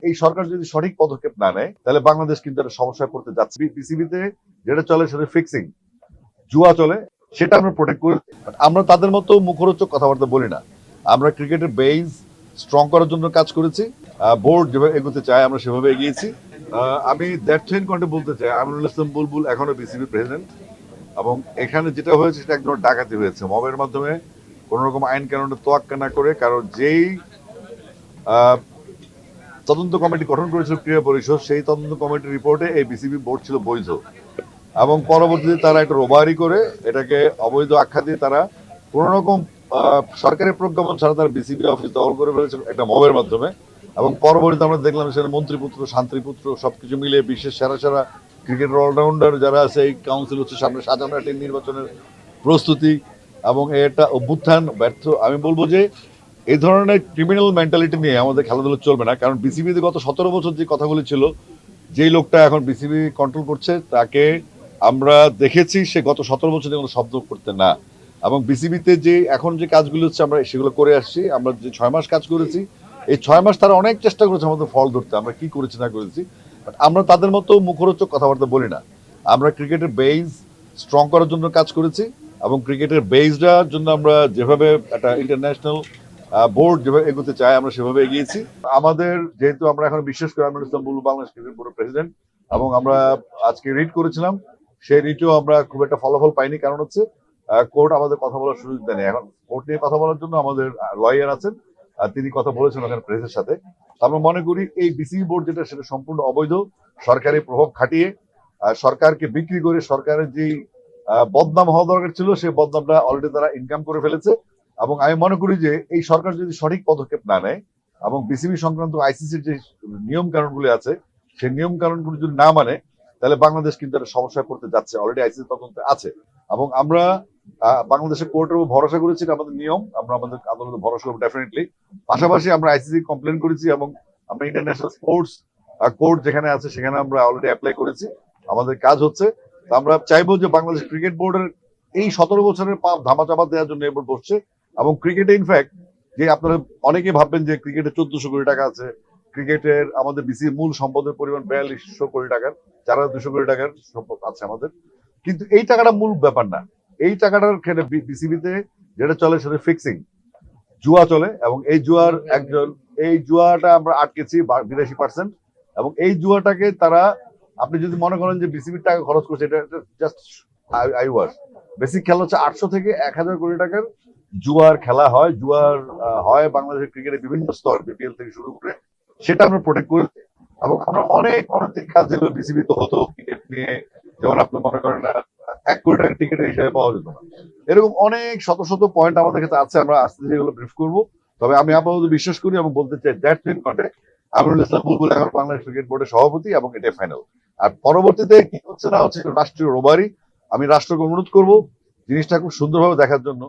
এই সরকার যদি সঠিক পদক্ষেপ না নেয় তাহলে বাংলাদেশ কিন্তু একটা সমস্যায় পড়তে যাচ্ছে। বিসিবিতে যেটা চলে সেটা ফিক্সিং, জুয়া চলে, সেটা আমরা প্রোটেক্ট করি। আমরা তাদের মতো মুখরোচক কথাবার্তা বলি না। আমরা ক্রিকেটের বেস স্ট্রং করার জন্য কাজ করেছি। বোর্ড যেভাবে এগোতে চায় আমরা সেভাবে এগিয়েছি। আমি দ্যাটসেন কন্টে বলতে চাই, আমিনুল ইসলাম বুলবুল এখনো বিসিবি প্রেসিডেন্ট, এবং এখানে যেটা হয়েছে সেটা একদম ডাকাতি হয়েছে মবের মাধ্যমে, কোন রকম আইন কানুনের তোয়াক্কা না করে। কারণ যেই তদন্ত কমিটি গঠন করেছিল ক্রীড়া পরিষদ, সেই তদন্ত কমিটির রিপোর্টে এই বিসিবি বোর্ড ছিল বৈধ, এবং পরবর্তীতে তারা একটা রোবারি করে এটাকে অবৈধ আখ্যা দিয়ে তারা কোন রকম সরকারি প্রজ্ঞাপন ছাড়া তারা বিসিবি অফিস দখল করে ফেলেছে একটা মবের মাধ্যমে। এবং পরবর্তীতে আমরা দেখলাম সেখানে মন্ত্রীপুত্র, শান্তিপুত্র সবকিছু মিলে বিশ্বের সেরা সেরা ক্রিকেট অলরাউন্ডার যারা আছে এই কাউন্সিল হচ্ছে সামনে সাজানো একটা নির্বাচনের প্রস্তুতি, এবং এটা অভ্যুত্থান ব্যর্থ। আমি বলবো যে এই ধরনের ক্রিমিনাল মেন্টালিটি নিয়ে আমাদের খেলাধুলা চলবে না। কারণ বিসিবিতে গত 17 বছর যে কথাগুলি ছিল, যেই লোকটা এখন বিসিবি কন্ট্রোল করছে তাকে আমরা দেখেছি সে গত 17 বছর কোনো শব্দ করতে না। এবং বিসিবিতে যে এখন যে কাজগুলো হচ্ছে আমরা সেগুলো করে আসছি। আমরা যে 6 মাস কাজ করেছি, এই 6 মাস তারা অনেক চেষ্টা করেছে আমাদের ফল ধরতে, আমরা কি করেছি না করেছি। বাট আমরা তাদের মতো মুখরোচক কথাবার্তা বলি না। আমরা ক্রিকেটের বেস স্ট্রং করার জন্য কাজ করেছি, এবং ক্রিকেটের বেসটার জন্য আমরা যেভাবে একটা ইন্টারন্যাশনাল বোর্ড যেভাবে এগোতে চায় আমরা সেভাবে এগিয়েছি। আমাদের যেহেতু আমরা এখন বিশেষ করে আমিনুল ইসলাম বুলবুল বাংলাদেশ ক্রিকেট বোর্ডের প্রেসিডেন্ট, এবং আমরা আজকে রিট করেছিলাম, সেই রিটেও আমরা খুব একটা ফলাফল পাইনি। কারণ হচ্ছে কোর্ট আমাদের কথা বলার সুযোগ দেয়নি। এখন কোর্ট নিয়ে কথা বলার জন্য আমাদের লয়ার আছেন, তিনি কথা বলেছেন ওখানে প্রেসের সাথে। আমরা মনে করি এই বিসিবি বোর্ড যেটা সেটা সম্পূর্ণ অবৈধ, সরকারি প্রভাব খাটিয়ে সরকারকে বিক্রি করে সরকারের যে বদনাম হওয়া দরকার ছিল সেই বদনামটা অলরেডি তারা ইনকাম করে ফেলেছে। এবং আমি মনে করি যে এই সরকার যদি সঠিক পদক্ষেপ না নেয় এবং বিসিবি সংক্রান্ত আইসিসির যে নিয়ম কানুনগুলি আছে সেই নিয়ম কানুনগুলি যদি না মানে, তাহলে বাংলাদেশ কিন্তু একটা সমস্যায় পড়তে যাচ্ছে। অলরেডি আইসিসি তদন্তে আছে, এবং আমরা বাংলাদেশের কোর্টের উপর ভরসা করেছি। আমাদের নিয়ম, আমরা আমাদের আদালতে ভরসা করবো ডেফিনেটলি। পাশাপাশি আমরা আইসিসি কমপ্লেন করেছি, এবং আমরা ইন্টারন্যাশনাল স্পোর্টস কোর্ট যেখানে আছে সেখানে আমরা অলরেডি অ্যাপ্লাই করেছি। আমাদের কাজ হচ্ছে। আমরা চাইবো যে বাংলাদেশ ক্রিকেট বোর্ডের এই 17 বছরের পাপ ধামাচাপা দেওয়ার জন্য এবার বসছে। এবং ক্রিকেটে ইনফ্যাক্ট যে আপনারা অনেকে ভাববেন যে ক্রিকেটে 1400 কোটি টাকা আছে, ক্রিকেটের আমাদের বিসির মূল সম্পদের পরিমাণ 4200 কোটি টাকার, 4200 কোটি টাকার সম্পদ আছে আমাদের। কিন্তু এই টাকাটা মূল ব্যাপার না। এই টাকাটার ক্ষেত্রে বিসিবিতে যেটা চলে সেটা ফিক্সিং, জুয়া চলে, এবং এই জুয়াটা আমরা আটকেছি 82%। এবং এই জুয়াটাকে তারা, আপনি যদি মনে করেন যে বিসিবির টাকা খরচ করছে, এটা জাস্ট আইওয়াশ। বেসিক খেলা হচ্ছে 800 থেকে 1000 কোটি টাকার জুয়ার খেলা হয়। জুয়ার হয় বাংলাদেশের ক্রিকেটের বিভিন্ন স্তর, বিপিএল থেকে শুরু করে, সেটা আমরা প্রোটেক্ট করি। এবং আমরা অনেক অনেক কাজ যেগুলো বিসিবি তো হতো ক্রিকেট নিয়ে, যেমন আপনি মনে করেন 1 কোটি টাকার টিকিট হিসাবে পাওয়া যেত না, এরকম অনেক শত শত পয়েন্ট আমাদের কাছে আছে। আমরা আস্তে ধীরে এগুলো ব্রিফ করবো। তবে আমি আপাতত বিশ্বাস করি এবং বলতে চাই দ্যাট মিন কন্টে আমিনুল ইসলাম বুলবুল এখন বাংলাদেশ ক্রিকেট বোর্ডের সভাপতি, এবং এটা ফাইনাল। আর পরবর্তীতে কি হচ্ছে না হচ্ছে রাষ্ট্রীয় রোবারি। আমি রাষ্ট্রকে অনুরোধ করবো জিনিসটা খুব সুন্দরভাবে দেখার জন্য।